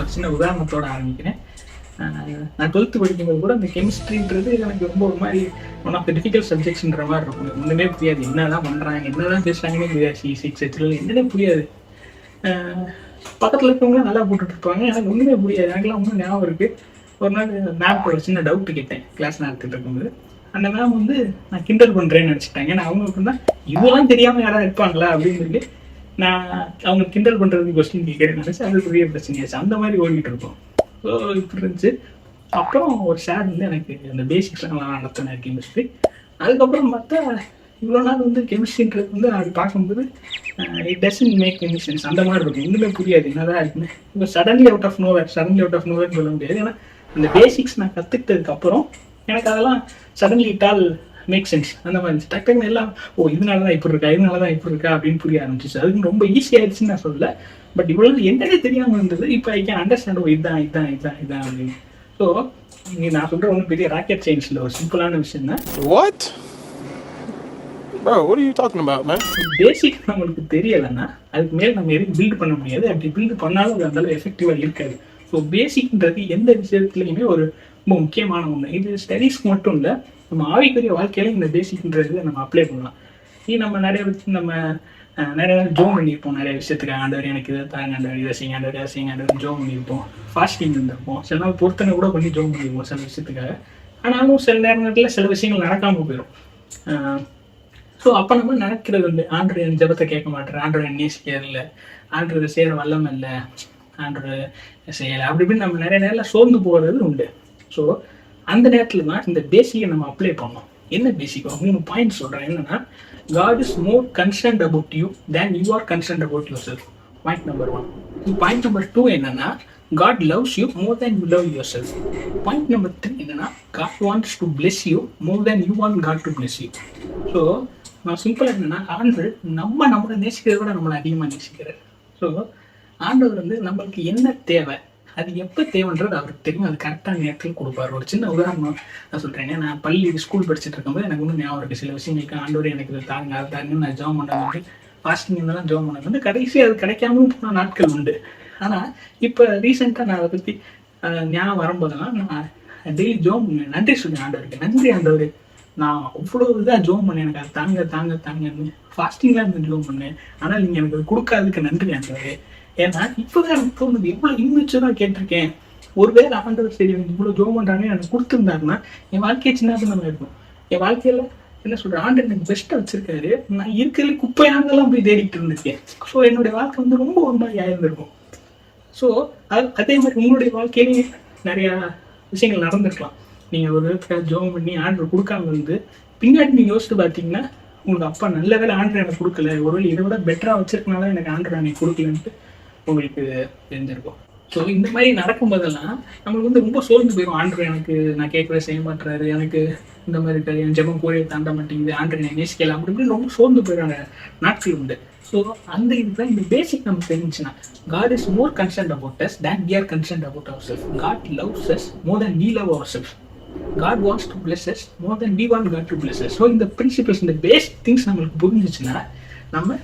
ஒரு சின்ன உதாரணத்தோட ஆரம்பிக்கிறேன். நான் 12th படிக்கும்போது கூட அந்த கெமிஸ்ட்ரின்றது எனக்கு ரொம்ப ஒரு மாதிரி ஒன் ஆஃப் த டிஃபிகல்ட் சப்ஜெக்ட்ஸ்ன்ற மாதிரி இருக்கும். ஒன்றுமே புரியாது, என்னதான் பண்ணுறாங்க, என்னதான் பேசுகிறாங்கன்னே புரியாது. C6 H12 என்னன்னே புரியாது. பக்கத்தில் இருக்கவங்களாம் நல்லா போட்டுட்டு இருப்பாங்க, எனக்கு ஒன்றுமே புரியாது. எனக்குலாம் ஒன்றும் ஞாபகம் இருக்குது. ஒரு நாள் மேம் ஒரு சின்ன டவுட்டு கேட்டேன் கிளாஸ் நடத்திட்டு இருக்கும்போது. அந்த மேம் வந்து நான் கிண்டல் பண்ணுறேன்னு நினச்சிட்டாங்க. ஏன்னா அவங்களுக்கு தான் இதெல்லாம் தெரியாமல் யாராவது இருப்பாங்களா அப்படின்னு சொல்லி நான் அவங்க கிண்டல் பண்ணுறதுக்கு கொஸ்டின் கேட்குறேன்னு நினச்சி அது பெரிய பிரச்சனையாச்சு. அந்த மாதிரி ஓடிட்டு இருக்கோம். ஸோ இப்படி இருந்துச்சு. அப்புறம் ஒரு சார் வந்து எனக்கு அந்த பேசிக்ஸ்லாம் நான் நடத்தினேன் கெமிஸ்ட்ரி. அதுக்கப்புறம் பார்த்தா இவ்வளோ நாள் வந்து கெமிஸ்ட்ரின்றது வந்து அது பார்க்கும்போது it doesn't make any sense அந்த மாதிரி இருக்கும். இன்னுமே புரியாது என்னதான் இருக்குன்னு. இப்போ சடன்லி அவுட் ஆஃப் நோவேர்னு சொல்ல முடியாது. ஏன்னா அந்த பேசிக்ஸ் நான் கற்றுக்கிட்டதுக்கப்புறம் எனக்கு அதெல்லாம் suddenly it all make sense. அந்த மாதிரி இருந்துச்சு. டக்குன்னு எல்லாம் இதனால தான் இப்படி இருக்கா அப்படின்னு புரிய ஆரம்பிச்சிச்சு. அதுக்கு ரொம்ப ஈஸியாகிடுச்சுன்னு நான் சொல்லல. பட் இவ்வளோ என்னன்னே தெரியாமல் இருந்தது. இப்போ ஐ கேன் அண்டர்ஸ்டாண்ட் இதுதான் அப்படின்னு. ஸோ நான் சொல்கிற ஒன்றும் பெரிய ராக்கெட் சயின்ஸில் ஒரு சிம்பிளான விஷயம் தான். What? Bro, what are you talking about, man? பேசிக் நம்மளுக்கு தெரியலைன்னா அதுக்கு மேலே நம்ம எதுவும் பில்ட் பண்ண முடியாது. அப்படி பில்ட் பண்ணாலும் அது அந்தளவு எஃபெக்டிவாக இருக்காது. ஸோ பேசிக்ன்றது எந்த விஷயத்துலையுமே ஒரு ரொம்ப முக்கியமான ஒன்று. இது ஸ்டடீஸ்க்கு மட்டும் இல்லை, நம்ம ஆவிக்குரிய வாழ்க்கையில இந்த பேசிக்ன்றது நம்ம அப்ளை பண்ணலாம். நம்ம நிறைய ஜோம் பண்ணியிருப்போம் நிறைய விஷயத்துக்கு. ஆண்டவர் எனக்கு இதை தாங்க, ஆண்டவர் இதை செய்யுங்க, ஆண்டவர் ஜோம் பண்ணியிருப்போம். ஃபாஸ்டிங் இருந்திருப்போம். சில நாள் பொறுத்தனை கூட பண்ணி ஜோம் பண்ணியிருப்போம் சில விஷயத்துக்காக. ஆனாலும் சில நேரங்களில் சில விஷயங்கள் நடக்காமல் போயிடும். ஸோ அப்போ நம்ம நினைக்கிறது வந்து ஆண்டவர் என் ஜபத்தை கேட்க மாட்டேன், ஆண்டவர் என் நேசிக்கிறது இல்லை, ஆண்டவர் செய்கிற வல்லம் இல்லை, ஆண்டவர் செய்யலை, அப்படி இப்படின்னு நம்ம நிறைய நேரில் சோர்ந்து போகிறது உண்டு. ஸோ அந்த நேரத்தில் தான் இந்த பேசிக்கை நம்ம அப்ளை பண்ணோம். என்ன பேசிக்? 3 பாயிண்ட் சொல்கிறேன். என்னன்னா, God is more concerned about you than you are concerned about yourself. Point number 1. Point number 2 என்னன்னா, God loves you more than you love yourself. Point number 3 என்னன்னா, God wants to bless you more than you want God to bless you. So நான் சிம்பிளாக என்னன்னா, ஆண்டவர் நம்மளை நேசிக்கிறத விட நம்மளை அதிகமாக நேசிக்கிறார். ஸோ ஆண்டவர் வந்து நம்மளுக்கு என்ன தேவை, அது எப்போ தேவைன்றது அவருக்கு தெரியும். அது கரெக்டான நேரத்தில் கொடுப்பார். ஒரு சின்ன உதாரணம் நான் சொல்கிறேன். நான் ஸ்கூல் படிச்சுட்டு இருக்கும்போது எனக்கு ஒன்றும் ஞாபகம் இருக்குது. சில விஷயங்களுக்கு ஆண்டவர் எனக்கு இது தாங்க அது தாங்கன்னு நான் ஜெபம் பண்ணது, ஃபாஸ்டிங் இருந்தாலும் ஜெபம் பண்ணது வந்து கடைசி அது கிடைக்காமலும் போன நாட்கள் உண்டு. ஆனால் இப்போ ரீசெண்டாக நான் அதை பற்றி ஞாபகம் வரும்போதெல்லாம் நான் டெய்லி ஜெபம் பண்ணுவேன். நன்றி சொல்லுவேன் ஆண்டவருக்கு. நன்றி ஆண்டவர், நான் அவ்வளோ இதாக ஜெபம் பண்ணேன், எனக்கு அது தாங்கன்னு ஃபாஸ்டிங்லாம் இருந்து ஜெபம் பண்ணேன். ஆனால் நீங்கள் எனக்கு அது கொடுக்காததுக்கு நன்றி ஆண்டவர். ஏன்னா இப்போதான் எனக்கு தோணுது, எவ்வளோ இம்மெச்சூராக கேட்டிருக்கேன். ஒருவேளை ஆண்டவர் சரி இவ்வளோ ஜோம் பண்ணுறாங்க எனக்கு கொடுத்துருந்தாருன்னா என் வாழ்க்கையை சின்னதாக இருக்கும். என் வாழ்க்கையில் என்ன சொல்கிறேன், ஆண்டவர் எனக்கு பெஸ்ட்டாக வச்சுருக்காரு. நான் இருக்கிறதுல குப்பையானதெல்லாம் போய் தேடிட்டு இருந்திருக்கேன். ஸோ என்னுடைய வாழ்க்கை வந்து ரொம்ப ஒரு மாதிரி ஆயிருந்திருக்கும். ஸோ அதே மாதிரி உங்களுடைய வாழ்க்கையிலேயே நிறையா விஷயங்கள் நடந்திருக்கலாம். நீங்கள் ஒரு ஜோம் பண்ணி ஆண்டவர் கொடுக்காம வந்து பின்னாடி நீங்கள் யோசித்து பார்த்தீங்கன்னா உங்களுக்கு அப்பா நல்ல வேலை ஆண்டவர் எனக்கு கொடுக்கல, ஒருவேளை இதை விட பெட்டராக வச்சிருக்கனால எனக்கு ஆண்டவர் எனக்கு கொடுக்கலன்ட்டு உங்களுக்கு தெரிஞ்சிருக்கும். ஸோ இந்த மாதிரி நடக்கும்போதெல்லாம் நம்மளுக்கு வந்து ரொம்ப சோர்ந்து போயிடும். ஆண்டவர் எனக்கு நான் கேட்கவே செய்ய மாட்டுறாரு, எனக்கு இந்த மாதிரி இருக்காது, என் ஜெபம் கூரையை தாண்ட மாட்டேங்குது, ஆண்டவர் என்னை நேசிக்கலாம், அப்படி இப்படின்னு ரொம்ப சோர்ந்து போயிடுறாங்க நாட்கள் உண்டு. ஸோ அந்த இதுதான் இந்த பேசிக் நமக்கு தெரிஞ்சுன்னா, God is more concerned about us than we are concerned about ourselves. God loves us more than we love ourselves. God wants to bless us more than we want God to bless us. So இந்த principles, இந்த basic things நம்மளுக்கு புரிஞ்சிச்சுன்னா நம்ம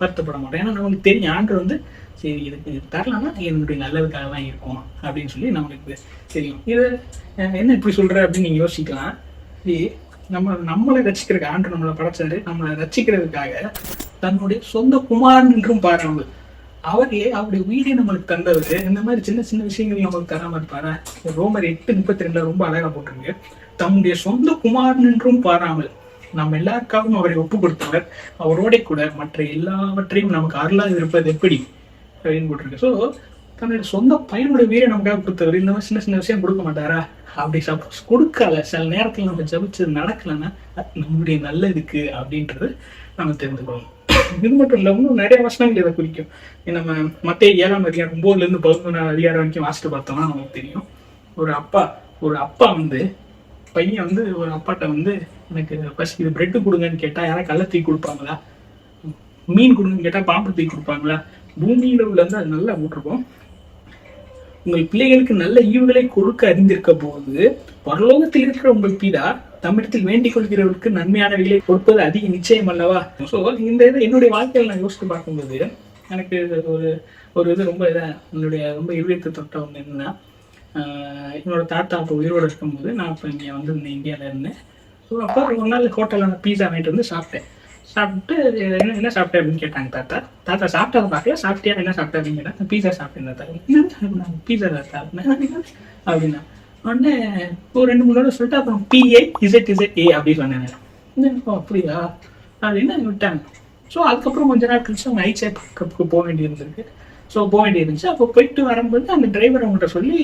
வருத்தப்பட மாட்டோம். ஏன்னா நம்மளுக்கு தெரியும் ஆண்டவர் வந்து சரி இதுக்கு தரலாம்னா என்னுடைய நல்லதுக்காக தான் இருக்கும் அப்படின்னு சொல்லி நம்மளுக்கு தெரியும். இது என்ன இப்படி சொல்கிற அப்படின்னு நீங்கள் யோசிக்கலாம். நம்மளை ரசிக்கிறதுக்கு ஆண்டவர் நம்மளை படைச்சாரு, நம்மளை ரசிக்கிறதுக்காக தன்னுடைய சொந்த குமாரன் என்றும் பாராமல் அவரே அவருடைய உயிரை நம்மளுக்கு தந்தவர். இந்த மாதிரி சின்ன சின்ன விஷயங்கள் நம்மளுக்கு தராமல் இருப்பாரா? ரோமர் 8:32 ரொம்ப அழகாக போட்டிருக்கு. தம்முடைய சொந்த குமாரன் என்றும் பாராமல் நம்ம எல்லாருக்காகவும் அவரை ஒப்பு கொடுத்தவர், அவரோட கூட மற்ற எல்லாவற்றையும் நமக்கு அருளாக இருப்பது எப்படி அப்படின்னு போட்டிருக்கு. ஸோ தன்னுடைய சொந்த பையனுடைய வீரை நமக்காக கொடுத்தவர் இந்த மாதிரி சின்ன சின்ன விஷயம் கொடுக்க மாட்டாரா? அப்படி சப்போஸ் கொடுக்கல, சில நேரத்தில் நம்ம ஜபிச்சது நடக்கலைன்னா நம்மளுடைய நல்லதுக்கு அப்படின்றது நம்ம தெரிஞ்சுக்கணும். இது மட்டும் இல்லை, இன்னும் நிறைய வசனங்கள் இதை குறிக்கும். நம்ம மத்தேயு 7ஆம் அதிகாரம் 9-11 அதிகாரம் வரைக்கும் வாசிட்டு பார்த்தோம்னா நமக்கு தெரியும். ஒரு அப்பா வந்து பையன் வந்து ஒரு அப்பாட்ட வந்து எனக்கு ஃபர்ஸ்ட் இது பிரெட்டு கொடுங்கன்னு கேட்டால் யாராவது கல்லை தூக்கி கொடுப்பாங்களா? மீன் கொடுங்கன்னு கேட்டால் பாம்பு தூக்கி கொடுப்பாங்களா? பூமியில உள்ளது அது நல்லா போட்டிருக்கோம். உங்கள் பிள்ளைகளுக்கு நல்ல ஈவுகளை கொடுக்க அறிந்திருக்க போது பரலோகத்தில் இருக்கிற உங்கள் பிதா தம்மிடத்தில் வேண்டிக் கொள்கிறவர்களுக்கு நன்மையானவைகளை கொடுப்பது அதிக நிச்சயம் அல்லவா? ஸோ இந்த இதை என்னுடைய வாழ்க்கையில் நான் யோசித்து பார்க்கும்போது எனக்கு ஒரு ஒரு இது ரொம்ப இதாக என்னுடைய ரொம்ப இதயத்தை தொட்ட ஒன்று என்னன்னா, என்னோட தாத்தா அப்போ உயிரோடு இருக்கும்போது நான் இப்போ இங்கே வந்து இந்தியாவில் இருந்தேன். ஸோ அப்போ ஒரு நாள் ஹோட்டலில் நான் பீஸா வாங்கிட்டு வந்து சாப்பிட்டேன். சாப்பிட்டு என்ன சாப்பிட்டேன் அப்படின்னு கேட்டாங்க தாத்தா. தாத்தா சாப்பிட்டதை பார்க்கல, சாப்பிட்டியா என்ன சாப்பிட்டேன் அப்படின்னு கேட்டால் பீஸா சாப்பிட்டேன் தாத்தா. என்ன பீஸா தாத்தா அப்படின்னா உடனே ஒரு 2-3 தடவை சொல்லிட்டு அப்புறம் PAZZA அப்படி சொன்னேன். அப்படியா அப்படின்னு விட்டாங்க. ஸோ அதுக்கப்புறம் கொஞ்ச நாள் கழிச்சு அவங்க ஐச்சே கப்புக்கு போக வேண்டியிருந்திருக்கு. ஸோ போக வேண்டியிருந்துச்சு. அப்போ போயிட்டு வரும்போது அந்த டிரைவர் அவங்கள்ட்ட சொல்லி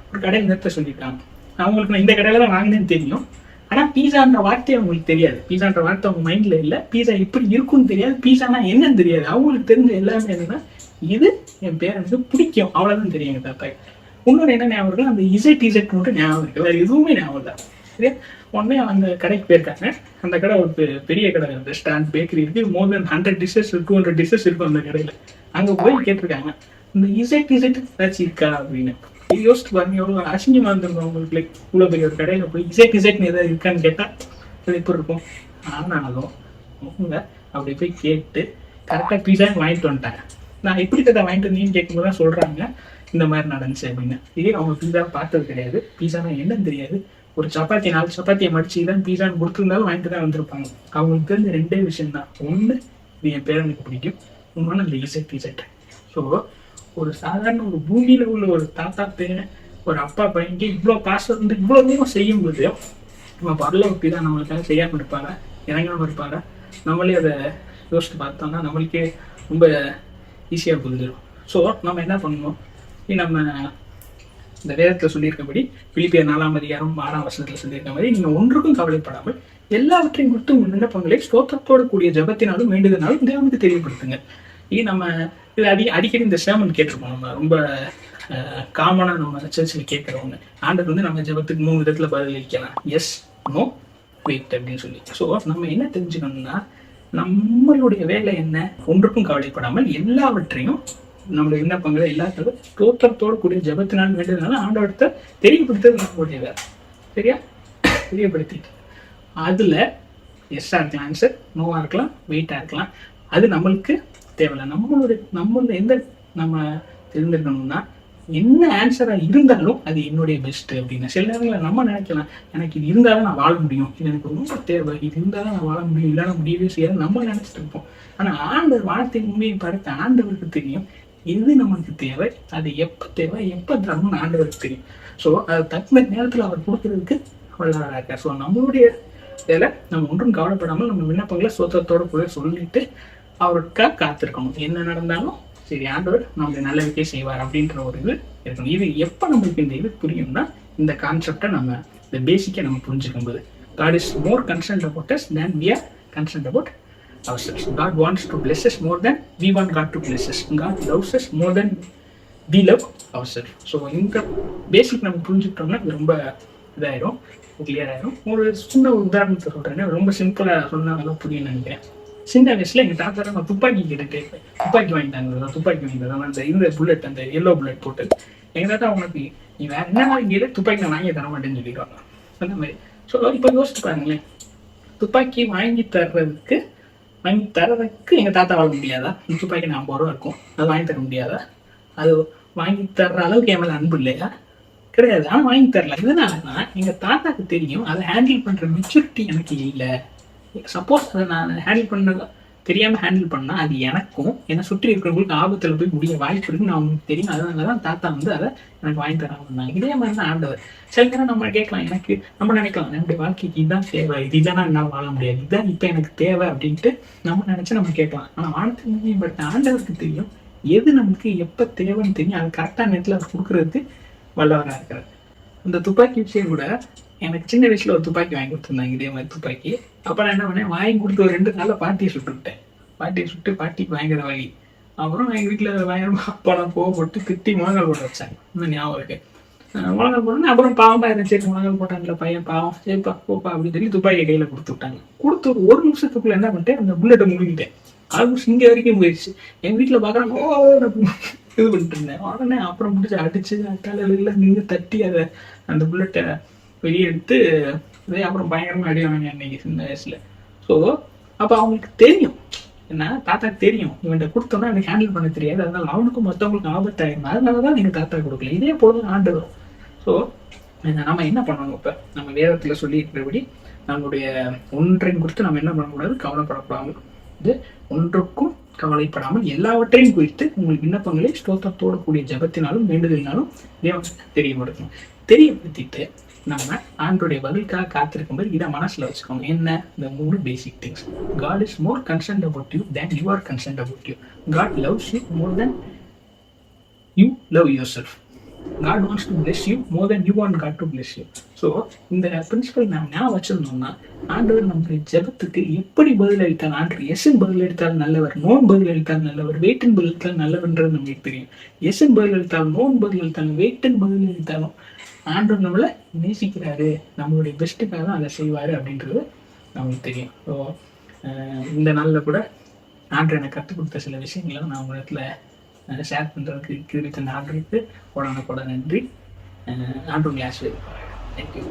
ஒரு கடையில் நிறுத்த சொல்லியிருக்காங்க. அவங்களுக்கு நான் இந்த கடையில் தான் வாங்கினேன்னு தெரியும், ஆனால் பீஸான்ற வார்த்தை அவங்களுக்கு தெரியாது. பீஸான்ற வார்த்தை அவங்க மைண்டில் இல்லை. பீஸா இப்படி இருக்குன்னு தெரியாது, பீஸானா என்னன்னு தெரியாது. அவங்களுக்கு தெரிஞ்ச எல்லாமே என்னன்னா இது என் பேர் எனக்கு பிடிக்கும் அவ்வளோதான் தெரியும் எங்கள் தாத்தாக்கு. இன்னொரு என்ன ஞாபகம் இருக்கு, அந்த இசட் மட்டும் ஞாபகம் இருக்கு, வேறு எதுவுமே ஞாபகம் இல்லை. சரியா? உடனே அந்த கடைக்கு போயிருக்காங்க. அந்த கடை ஒரு பெரிய கடை, ரெஸ்டாரண்ட் பேக்கரி இருக்கு, மோர் தென் 100 டிஷ்ஷஸ் 200 டிஷ்ஷஸ் இருக்கும் அந்த கடையில். அங்கே போய் கேட்டிருக்காங்க இந்த இசட் ஏதாச்சும் இருக்கா அப்படின்னு. இது யோசிச்சு பாருங்க, எவ்வளோ அசிங்கமாக இருந்திருக்கும் உங்களுக்கு. லைக் இவ்வளோ பெரிய ஒரு கடையில் போய் இசட்னு எதாவது இருக்கான்னு கேட்டால் அது எப்படி இருக்கும். ஆனாலும் அவங்க அப்படி போய் கேட்டு கரெக்டாக பீஸா வாங்கிட்டு வந்துட்டாங்க. நான் எப்படி கதை வாங்கிட்டு வந்தீங்கன்னு கேட்கும்போது தான் சொல்கிறாங்க இந்த மாதிரி நடந்துச்சு அப்படின்னு. இதே அவங்க பீஸா பார்த்தது கிடையாது, பீஸானா என்னன்னு தெரியாது. ஒரு சப்பாத்தி 4 சப்பாத்தியை மடிச்சு தான் பீஸான்னு கொடுத்துருந்தாலும் வாங்கிட்டு தான் வந்திருப்பாங்க. அவங்களுக்கு தெரிஞ்ச 2 விஷயம் தான். ஒன்று இது என் பேரனுக்கு பிடிக்கும், இன்னொன்று அந்த இசட். ஸோ ஒரு சாதாரண ஒரு பூமியில் உள்ள ஒரு தாத்தா பேரன் ஒரு அப்பா பையனுக்கு இவ்வளோ பாசம் இருந்து இவ்வளோ தூரம் செய்யும்போது நம்ம பரலோகத்தி தான் நம்மளுக்காக செய்யாமல் இருப்பாரா, இறங்காமல் இருப்பாரா? நம்மளே அதை யோசித்து பார்த்தோம்னா நம்மளுக்கே ரொம்ப ஈஸியாக புரிஞ்சிடும். ஸோ நம்ம என்ன பண்ணணும், நம்ம இந்த வேதத்தில் சொல்லியிருக்கபடி பிலிப்பியர் 4ஆம் அதிகாரம் 6ஆம் வசனத்தில் சொல்லியிருக்க மாதிரி நீங்கள் ஒன்றுக்கும் கவலைப்படாமல் எல்லாவற்றையும் மட்டும் உங்கள் விண்ணப்பங்களை ஸ்தோத்திரத்தோடு கூடிய ஜபத்தினாலும் வேண்டுதனாலும் தேவனுக்கு தெரியப்படுத்துங்க. இது நம்ம இது அடிக்கடி இந்த சேமன் கேட்டிருப்போம். நம்ம ரொம்ப காமனாக நம்ம சர்ச்சில் கேட்குறவங்க ஆண்டவர் வந்து நம்ம ஜபத்துக்கு 3 விதத்தில் பதிலளிக்கலாம், எஸ், நோ, வெயிட் அப்படின்னு சொல்லி. ஸோ நம்ம என்ன தெரிஞ்சுக்கணும்னா நம்மளுடைய வேலை என்ன, ஒன்றுக்கும் கவலைப்படாமல் எல்லாவற்றையும் நம்மளுடைய விண்ணப்பங்களை எல்லாத்தோட ஸ்தோத்திரத்தோடு கூடிய ஜபத்தினாலும் வேண்டியதுனால ஆண்டவர்கிட்ட தெரியப்படுத்துறது நம்மளுடைய வேலை. சரியா? தெரியப்படுத்திட்டு அதில் எஸ்ஸாக இருக்கலாம் ஆன்சர், நோவாக இருக்கலாம், வெயிட்டாக இருக்கலாம், அது நம்மளுக்கு தேவையில்லை. நம்மளோட எந்த நம்ம தெரிஞ்சுக்கணும்னா என்ன ஆன்சராக இருந்தாலும் அது என்னுடைய பெஸ்ட்டு அப்படின்னு. சில நேரங்களில் நம்ம நினைக்கலாம் எனக்கு இது இருந்தால் தான் நான் வாழ முடியும், இது எனக்கு ரொம்ப தேவை, இது இருந்தால் தான் நான் வாழ முடியும், இல்லைன்னா முடியவே செய்யாது நம்ம நினச்சிட்டு இருப்போம். ஆனால் ஆண்டவர் வார்த்தை உண்மையை பார்த்து ஆண்டவருக்கு தெரியும் எது நமக்கு தேவை, அது எப்போ தேவை, எப்போ தரணும்னு ஆண்டவருக்கு தெரியும். ஸோ அது தக்க நேரத்தில் அவர் கொடுக்கறதுக்கு வல்லவராக இருக்கார். ஸோ நம்மளுடைய வேலை நம்ம ஒன்றும் கவலைப்படாமல் நம்ம விண்ணப்பங்களை சோத்திரத்தோடு கூட சொல்லிட்டு அவருக்காக காத்திருக்கணும். என்ன நடந்தாலும் சரி ஆண்டவர் நம்மளுடைய நல்லதுக்கே செய்வார் அப்படின்ற ஒரு இது இருக்கணும். இது எப்போ நம்மளுக்கு இந்த இது புரியும்னா இந்த கான்செப்டை நம்ம இந்த பேசிக்கை நம்ம புரிஞ்சுக்கும்போது God is more concerned about us than we are concerned about ourselves. God wants to bless us more than we want God to bless us. God loves us more than we love ourselves. So இந்த பேசிக் நம்ம புரிஞ்சுக்கிட்டோம்னா இது ரொம்ப இதாயிரும், clear ஆயிரும். ஒரு சின்ன உதாரணத்தை சொல்கிறேன், ரொம்ப சிம்பிளாக சொன்னாலும் புரியும் நினைக்கிறேன். சின்ன வயசுல எங்கள் தாத்தா நான் துப்பாக்கி கேட்டுட்டு துப்பாக்கி வாங்கிட்டாங்க. துப்பாக்கி வாங்கிட்டாங்க அந்த இந்த புல்லட், அந்த எல்லோ புல்லட் போட்டு. எங்கள் தாத்தா உனக்கு நீ வேற என்ன வாங்கிட்டு துப்பாக்கி நான் வாங்கி தர மாட்டேன்னு சொல்லிடுவாங்க அந்த மாதிரி. ஸோ இப்போ யோசிச்சு பாருங்களேன், துப்பாக்கி வாங்கி தர்றதுக்கு எங்கள் தாத்தா வாழ முடியாதா? இந்த துப்பாக்கி 50 ரூபா இருக்கும், அது வாங்கி தர முடியாதா? அது வாங்கி தர்ற அளவுக்கு என் மேலே அன்பு இல்லையா? கிடையாது. ஆனால் வாங்கி தரல. இதனாலனா எங்கள் தாத்தாக்கு தெரியும் அதை ஹேண்டில் பண்ணுற மெச்சூரிட்டி எனக்கு இல்லை. சப்போஸ் அதை நான் ஹேண்டில் பண்ண தெரியாமல் ஹேண்டில் பண்ணால் அது எனக்கும் என்னை சுற்றி இருக்கிறவங்களுக்கு ஆபத்தில் போய் முடிய வாய்ப்பு இருக்குன்னு அவங்களுக்கு தெரியும். அதனால தான் தாத்தா வந்து அதை எனக்கு வாங்கி தராங்க. இதே மாதிரி தான் ஆண்டவர். சில நேரம் நம்ம கேட்கலாம், எனக்கு நம்ம நினைக்கலாம் என்னுடைய வாழ்க்கைக்கு இதுதான் தேவை, இதுதான் என்னால் வாழ முடியாது, இதுதான் இப்போ எனக்கு தேவை அப்படின்ட்டு நம்ம நினச்சி நம்ம கேட்கலாம். ஆனால் வானத்தை பட் ஆண்டவருக்கு தெரியும் எது நமக்கு எப்போ தேவைன்னு தெரியும். அது கரெக்டான நேரத்தில் அவர் கொடுக்குறதுக்கு வல்லவராக இருக்கிறார். இந்த துப்பாக்கி விஷயம் கூட எனக்கு சின்ன வயசுல ஒரு துப்பாக்கி வாங்கி கொடுத்துருந்தாங்க, இதே மாதிரி துப்பாக்கி. அப்போ நான் என்ன பண்ணேன், வாங்கி கொடுத்து ஒரு 2 நாளில் பாட்டியை சுட்டுவிட்டேன். பாட்டிக்கு பயங்கர வலி. அப்புறம் எங்கள் வீட்டில் பயங்கரமாக அப்பெல்லாம் போட்டு திட்டி முழங்கால் போட வச்சாங்க. இன்னும் ஞாபகம் இருக்கு. முழங்கால் போட்டோன்னே அப்புறம் பாவமாக இருந்துச்சு, சரி முழங்கால் போட்டாங்கல்ல பையன் பாவம், சரிப்பா போப்பா அப்படின்னு சொல்லி துப்பாக்கியை கையில் கொடுத்து விட்டாங்க. கொடுத்து ஒரு நிமிஷத்துக்குள்ள என்ன பண்ணிட்டேன், அந்த புல்லட்டை முழுகிட்டேன். ஆல்மோஸ்ட் இங்கே வரைக்கும் போயிடுச்சு. எங்கள் வீட்டில் பார்க்குறாங்க இது பண்ணிட்டு இருந்தேன். உடனே அப்புறம் முடிச்சு அடிச்சு அட்டாலையில் நின்று தட்டி அதை அந்த புல்லட்டை வெளியே எடுத்து இதே அப்புறம் பயங்கரமாக அடி வாங்க அன்னைக்கு சின்ன வயசில். ஸோ அப்போ அவங்களுக்கு தெரியும் ஏன்னா தாத்தாக்கு தெரியும் இவன்கிட்ட கொடுத்தோம்னா எனக்கு ஹேண்டில் பண்ண தெரியாது, அதனால அவனுக்கும் மற்றவங்களுக்கு ஆபத்தாயிரும், அதனால தான் நீங்கள் தாத்தா கொடுக்கல. இதே போல ஆண்டவர். ஸோ நம்ம என்ன பண்ணணும்? இப்போ நம்ம வேதத்தில் சொல்லி இருக்கிறபடி நம்மளுடைய ஒன்றையும் குறித்து நம்ம என்ன பண்ணக்கூடாது? கவலைப்படக்கூடாது. இது ஒன்றுக்கும் கவலைப்படாமல் எல்லாவற்றையும் குறித்து உங்கள் விண்ணப்பங்களை ஸ்தோத்திரத்தோடு கூடிய ஜபத்தினாலும் வேண்டுதலினாலும் தேவனுக்கு தெரியப்படுத்தணும். தெரியப்படுத்திட்டு நம்ம ஆண்டோடைய பதிலுக்காக காத்திருக்கும்போது இதை மனசுல வச்சுக்கோங்க. என்ன? இந்த 3 basic things. God is more concerned about you than you are concerned about you. God loves you more than you love yourself. God wants to bless you more than you want God to bless you. So இந்த principal நம்ம ஞாபகம் வச்சிருந்தோம்னா ஆண்டவர் நம்முடைய ஜெபத்துக்கு எப்படி பதில் அளித்தால், ஆண்டவர் எஸ்ன்னு பதில் அளித்தால் நல்லவர், நோன் பதில் அளித்தால் நல்லவர், வெயிட்டின் பதில் அளித்தால் நல்லவன்றது நமக்கு தெரியும். எஸ்ன்னு பதில் அளித்தாலும் நோன் பதில் அளித்தாலும் வெயிட்டின் பதில் அளித்தாலும் ஆண்டவர் நம்மளை நேசிக்கிறாரு, நம்மளுடைய பெஸ்ட்டுக்காக தான் அதை செய்வார் அப்படின்றது நமக்கு தெரியும். ஸோ இந்த நாளில் கூட ஆண்டவர் எனக்கு கற்றுக் கொடுத்த சில விஷயங்களை நான் உங்கள் இடத்துல ஷேர் பண்ணுறதுக்கு கிருபித்த ஆண்டவருக்கு கூட நன்றி. ஆண்டவர் ஆசீர்வதிப்பார். தேங்க்யூ.